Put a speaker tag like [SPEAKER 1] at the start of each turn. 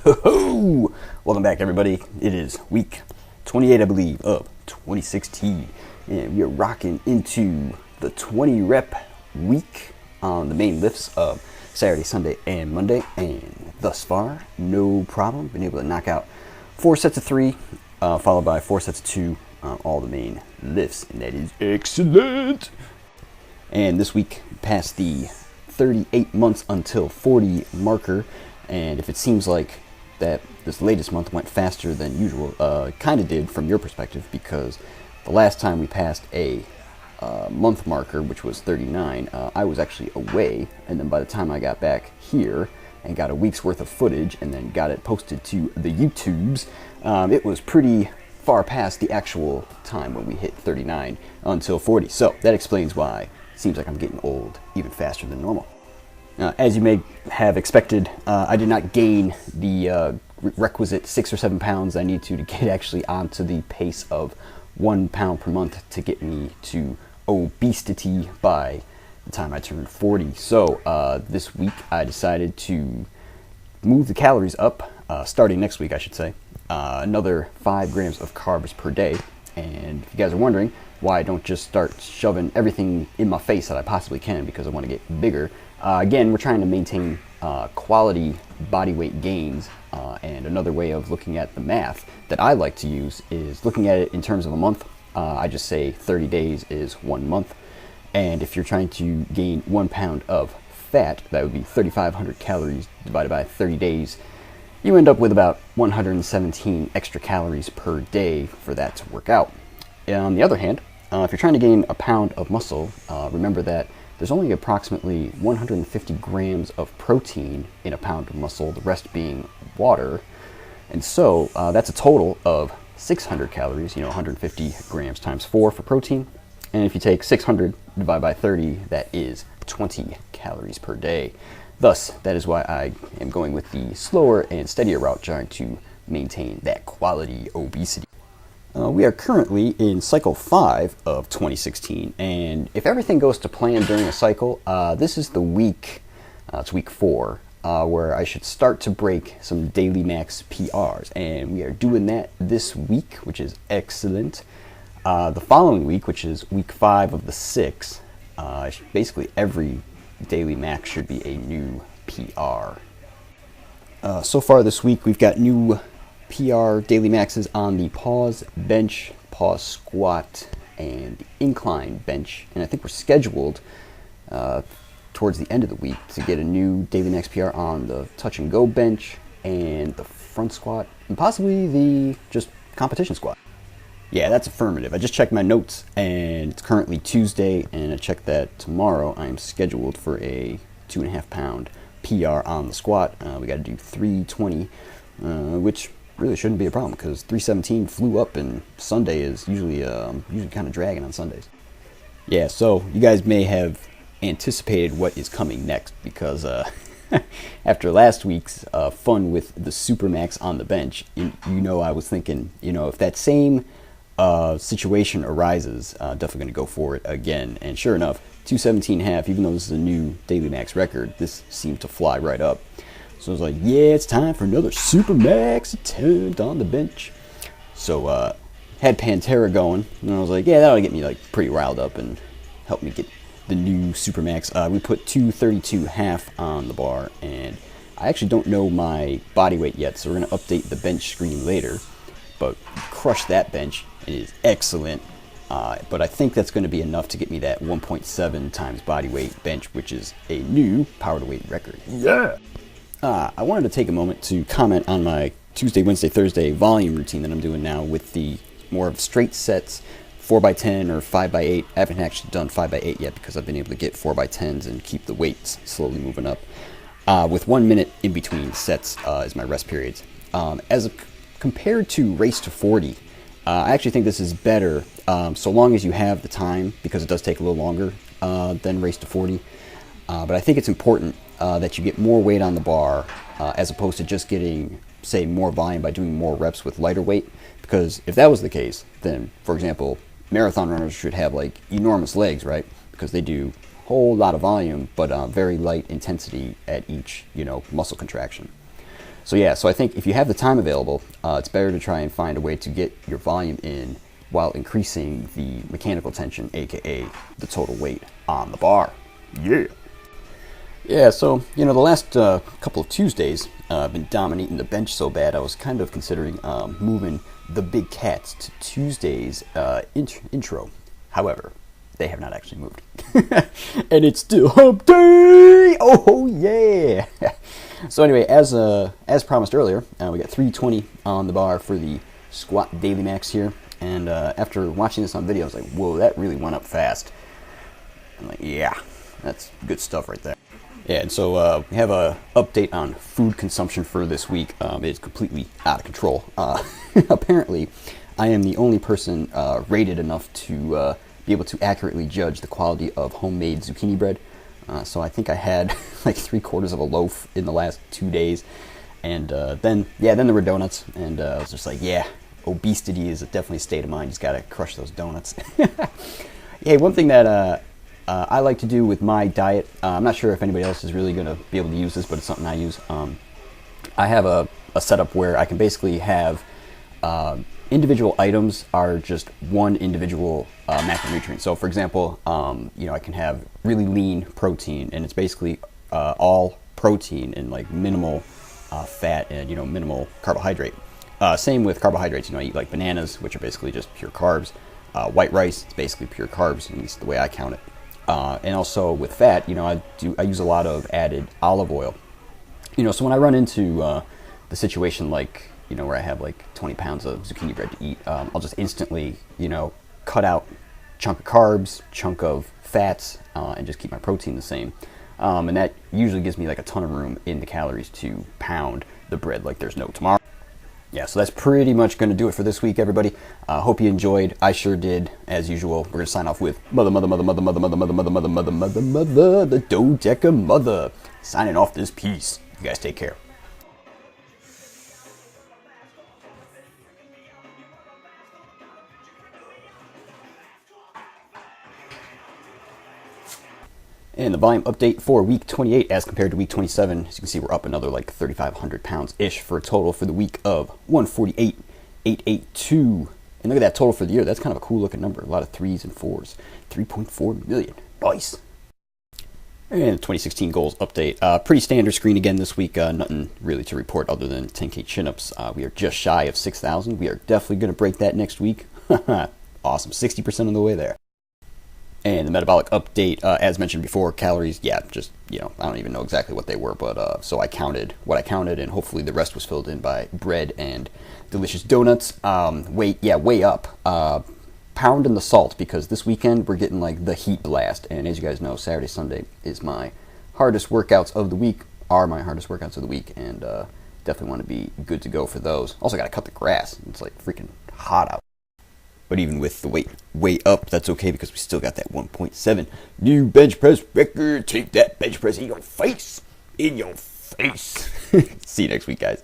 [SPEAKER 1] Ho-ho! Welcome back, everybody. It is week 28, I believe, of 2016. And we are rocking into the 20 rep week on the main lifts of Saturday, Sunday, and Monday. And thus far, no problem. Been able to knock out 4 sets of 3, followed by 4 sets of 2 on all the main lifts. And that is excellent. And this week, past the 38 months until 40 marker. And if it seems like that this latest month went faster than usual, it kind of did from your perspective, because the last time we passed a month marker, which was 39, I was actually away, and then by the time I got back here and got a week's worth of footage and then got it posted to the YouTubes, it was pretty far past the actual time when we hit 39 until 40. So that explains why it seems like I'm getting old even faster than normal. As you may have expected, I did not gain the requisite 6 or 7 pounds I need to get actually onto the pace of 1 pound per month to get me to obesity by the time I turn 40. So this week I decided to move the calories up, starting next week I should say, another 5 grams of carbs per day. And if you guys are wondering why I don't just start shoving everything in my face that I possibly can because I want to get bigger, again, we're trying to maintain quality body weight gains, and another way of looking at the math that I like to use is looking at it in terms of a month. I just say 30 days is 1 month, and if you're trying to gain 1 pound of fat, that would be 3,500 calories divided by 30 days. You end up with about 117 extra calories per day for that to work out. On the other hand, if you're trying to gain a pound of muscle, remember that there's only approximately 150 grams of protein in a pound of muscle, the rest being water. And so that's a total of 600 calories, 150 grams times 4 for protein. And if you take 600 divided by 30, that is 20 calories per day. Thus, that is why I am going with the slower and steadier route, trying to maintain that quality obesity. We are currently in cycle 5 of 2016, and if everything goes to plan during a cycle, this is the week, it's week 4, where I should start to break some daily max PRs, and we are doing that this week, which is excellent. The following week, which is week 5 of the 6, basically every daily max should be a new PR. So far this week, we've got new PR daily maxes on the pause bench, pause squat, and the incline bench. And I think we're scheduled towards the end of the week to get a new daily max PR on the touch and go bench and the front squat, and possibly the just competition squat. Yeah, that's affirmative. I just checked my notes, and it's currently Tuesday, and I checked that tomorrow I am scheduled for a 2.5 pound PR on the squat. We got to do 320, which really shouldn't be a problem because 317 flew up, and Sunday is usually kind of dragging on Sundays. Yeah, so you guys may have anticipated what is coming next, because after last week's fun with the Supermax on the bench, I was thinking, if that same situation arises, definitely going to go for it again. And sure enough, 217.5, even though this is a new daily max record, this seemed to fly right up. So I was like, yeah, it's time for another Supermax attempt on the bench. So had Pantera going, and I was like, yeah, that'll get me pretty riled up and help me get the new Supermax. We put 232.5 on the bar, and I actually don't know my body weight yet, so we're going to update the bench screen later. But crush that bench. It is excellent. But I think that's going to be enough to get me that 1.7 times body weight bench, which is a new power to weight record. Yeah. I wanted to take a moment to comment on my Tuesday, Wednesday, Thursday volume routine that I'm doing now with the more of straight sets, 4x10 or 5x8. I haven't actually done 5x8 yet because I've been able to get 4x10s and keep the weights slowly moving up. With 1 minute in between sets is my rest periods. Compared to race to 40, I actually think this is better so long as you have the time, because it does take a little longer than race to 40. But I think it's important that you get more weight on the bar as opposed to just getting, say, more volume by doing more reps with lighter weight. Because if that was the case, then, for example, marathon runners should have enormous legs, right? Because they do a whole lot of volume, but very light intensity at each, muscle contraction. So yeah, so I think if you have the time available, it's better to try and find a way to get your volume in while increasing the mechanical tension, aka the total weight on the bar. Yeah. Yeah, so, the last couple of Tuesdays, I've been dominating the bench so bad, I was kind of considering moving the big cats to Tuesday's intro. However, they have not actually moved. And it's still hump day! Oh, yeah! So anyway, as promised earlier, we got 320 on the bar for the squat daily max here. And after watching this on video, I was like, whoa, that really went up fast. I'm like, yeah, that's good stuff right there. Yeah, and so we have a update on food consumption for this week. It's completely out of control. Apparently, I am the only person rated enough to be able to accurately judge the quality of homemade zucchini bread. So I think I had like 3/4 of a loaf in the last 2 days. And then there were donuts. And I was just like, yeah, obesity is definitely a state of mind. You just got to crush those donuts. Yeah, one thing that I like to do with my diet, I'm not sure if anybody else is really going to be able to use this, but it's something I use. I have a setup where I can basically have individual items are just one individual macronutrient. So for example, I can have really lean protein, and it's basically all protein and like minimal fat and minimal carbohydrate. Same with carbohydrates. I eat like bananas, which are basically just pure carbs. White rice, it's basically pure carbs, at least the way I count it. And also with fat, I use a lot of added olive oil. So when I run into the situation like, where I have like 20 pounds of zucchini bread to eat, I'll just instantly, cut out chunk of carbs, chunk of fats, and just keep my protein the same. And that usually gives me like a ton of room in the calories to pound the bread like there's no tomorrow. Yeah, so that's pretty much going to do it for this week, everybody. Hope you enjoyed. I sure did, as usual. We're going to sign off with the Dodeca Mother. Signing off this piece. You guys take care. And the volume update for week 28 as compared to week 27. As you can see, we're up another like 3,500 pounds-ish for a total for the week of 148,882. And look at that total for the year. That's kind of a cool looking number. A lot of 3s and 4s. 3.4 million. Nice. And 2016 goals update. Pretty standard screen again this week. Nothing really to report other than 10K chin-ups. We are just shy of 6,000. We are definitely going to break that next week. Awesome. 60% of the way there. And the metabolic update, as mentioned before, calories, I don't even know exactly what they were, but so I counted what I counted, and hopefully the rest was filled in by bread and delicious donuts. Way up. Pounding the salt, because this weekend we're getting like the heat blast, and as you guys know, Saturday, Sunday is my hardest workouts of the week, and definitely want to be good to go for those. Also got to cut the grass. It's like freaking hot out. But even with the weight way up, that's okay because we still got that 1.7 new bench press record. Take that bench press in your face. In your face. See you next week, guys.